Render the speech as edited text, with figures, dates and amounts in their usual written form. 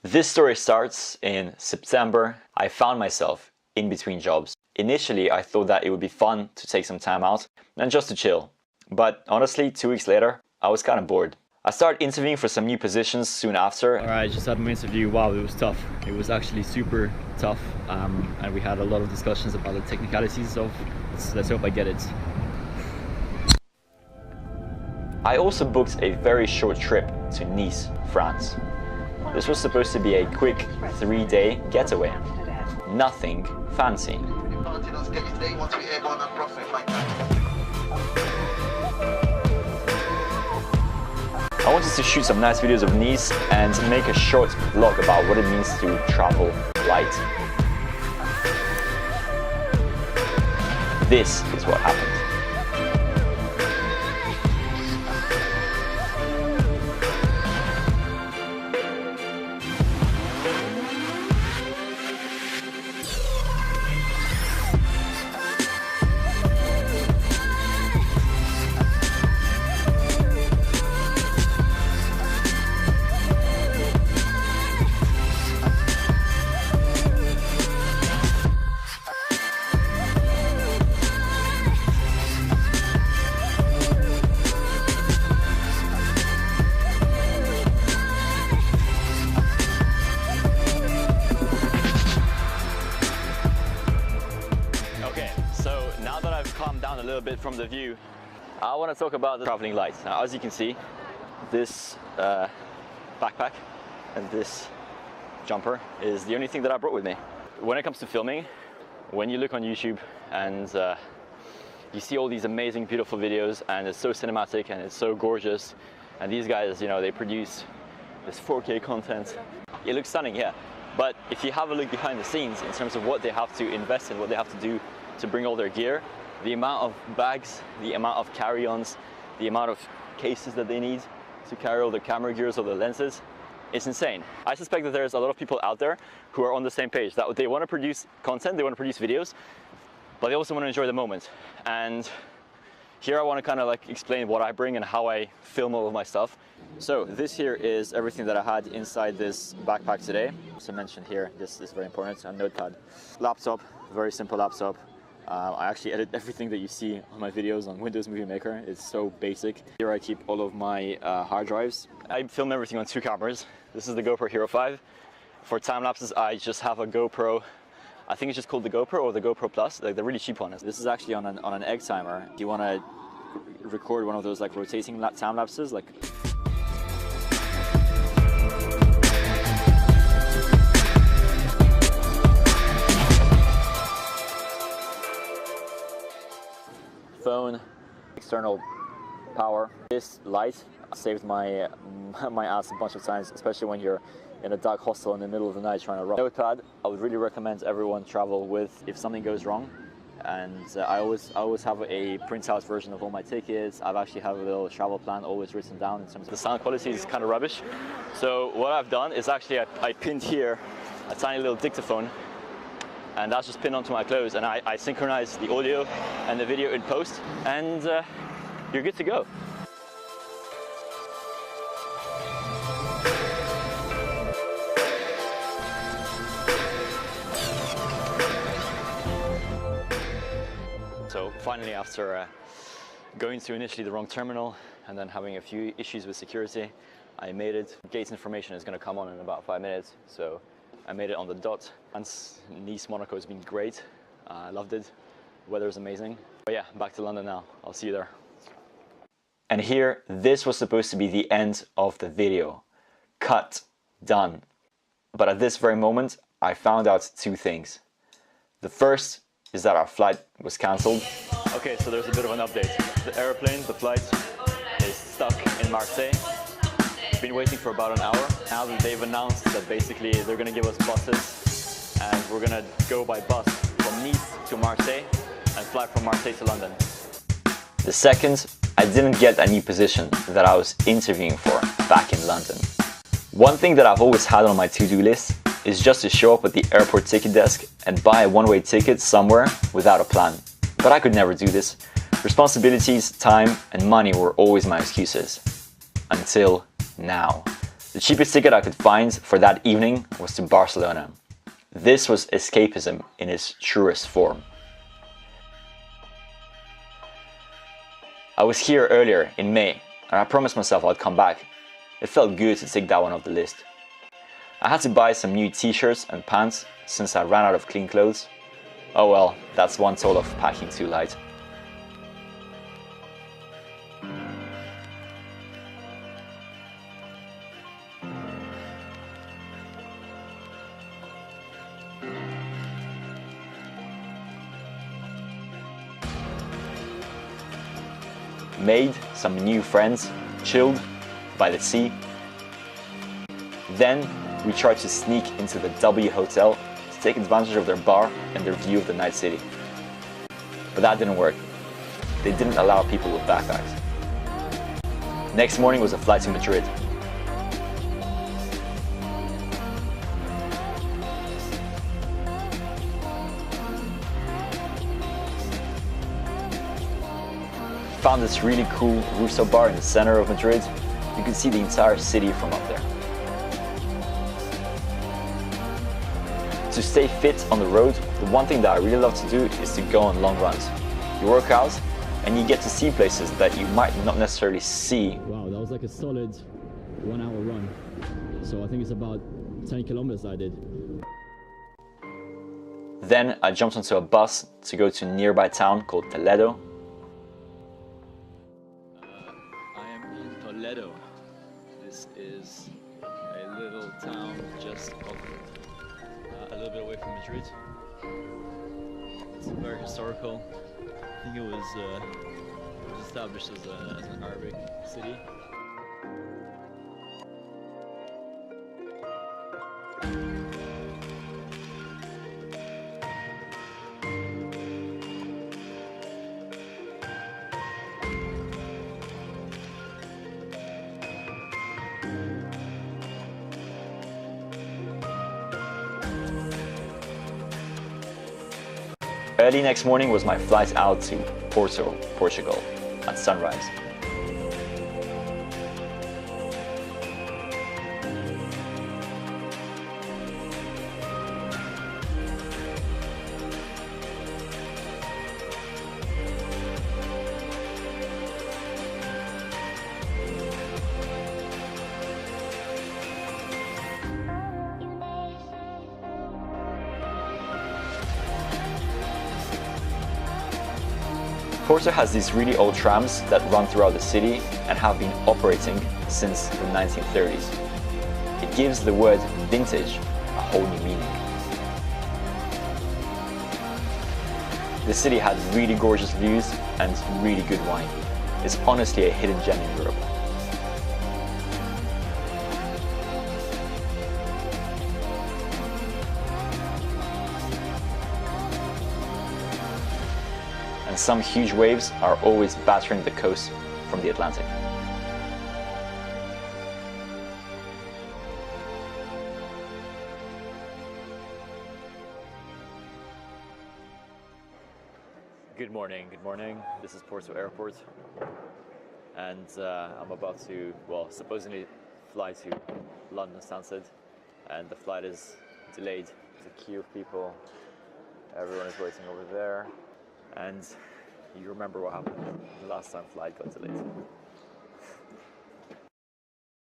This story starts in September. I found myself in between jobs. Initially, I thought that it would be fun to take some time out and just to chill. But honestly, 2 weeks later, I was kind of bored. I started interviewing for some new positions soon after. Alright, just had my interview. Wow, it was tough. It was actually super tough. And we had a lot of discussions about the technicalities of, let's hope I get it. I also booked a very short trip to Nice, France. This was supposed to be a quick 3-day getaway. Nothing fancy. I wanted to shoot some nice videos of Nice and make a short vlog about what it means to travel light. This is what happened. Now that I've calmed down a little bit from the view, I want to talk about the traveling light. Now, as you can see, this backpack and this jumper is the only thing that I brought with me. When it comes to filming, when you look on YouTube and you see all these amazing, beautiful videos, and it's so cinematic and it's so gorgeous, and these guys, you know, they produce this 4K content. It looks stunning, yeah. But if you have a look behind the scenes in terms of what they have to invest in, what they have to do to bring all their gear, the amount of bags, the amount of carry-ons, the amount of cases that they need to carry all their camera gears or their lenses, it's insane. I suspect that there's a lot of people out there who are on the same page, that they want to produce content, they want to produce videos, but they also want to enjoy the moment. And here I want to kind of like explain what I bring and how I film all of my stuff. So this here is everything that I had inside this backpack today. So mentioned here, this is very important, a notepad. Laptop, very simple laptop. I actually edit everything that you see on my videos on Windows Movie Maker. It's so basic. Here I keep all of my hard drives. I film everything on 2 cameras. This is the GoPro Hero 5. For time lapses, I just have a GoPro. I think it's just called the GoPro or the GoPro Plus, like the really cheap one. This is actually on an egg timer. If you want to record one of those like rotating time lapses, like phone, external power. This light saved my ass a bunch of times, especially when you're in a dark hostel in the middle of the night trying to run. Notepad, I would really recommend everyone travel with if something goes wrong. And I always have a printout version of all my tickets. I've actually have a little travel plan always written down in terms of the sound quality is kind of rubbish. So what I've done is actually I pinned here a tiny little dictaphone, and that's just pinned onto my clothes, and I synchronize the audio and the video in post, and you're good to go. So finally, after going to initially the wrong terminal and then having a few issues with security, I made it. Gate information is going to come on in about 5 minutes, so I made it on the dot. And Nice, Monaco has been great. I loved it. The weather is amazing. But yeah, back to London now. I'll see you there. And here, this was supposed to be the end of the video. Cut. Done. But at this very moment, I found out 2 things. The first is that our flight was cancelled. Okay, so there's a bit of an update. The airplane, the flight, is stuck in Marseille. Been waiting for about an hour. Now that they've announced that basically they're going to give us buses and we're going to go by bus from Nice to Marseille and fly from Marseille to London. The second, I didn't get a new position that I was interviewing for back in London. One thing that I've always had on my to-do list is just to show up at the airport ticket desk and buy a one-way ticket somewhere without a plan. But I could never do this. Responsibilities, time, and money were always my excuses. Until now. The cheapest ticket I could find for that evening was to Barcelona. This was escapism in its truest form. I was here earlier in May, and I promised myself I'd come back. It felt good to take that one off the list. I had to buy some new t-shirts and pants since I ran out of clean clothes. Oh well, that's one toll of packing too light. Made some new friends, chilled by the sea. Then we tried to sneak into the W Hotel to take advantage of their bar and their view of the night city. But that didn't work. They didn't allow people with backpacks. Next morning was a flight to Madrid. Found this really cool rooftop bar in the center of Madrid. You can see the entire city from up there. To stay fit on the road, the one thing that I really love to do is to go on long runs. You work out and you get to see places that you might not necessarily see. Wow, that was like a solid 1 hour run. So I think it's about 10 kilometers I did. Then I jumped onto a bus to go to a nearby town called Toledo. I am in Toledo. This is a little town just off, a little bit away from Madrid. It's very historical. I think it was established as an Arabic city. Early next morning was my flight out to Porto, Portugal, at sunrise. Porto has these really old trams that run throughout the city and have been operating since the 1930s. It gives the word vintage a whole new meaning. The city has really gorgeous views and really good wine. It's honestly a hidden gem in Europe. And some huge waves are always battering the coast from the Atlantic. Good morning. This is Porto Airport. And I'm about to, well, supposedly fly to London Stansted. And the flight is delayed. There's a queue of people. Everyone is waiting over there. And you remember what happened the last time flight got delayed.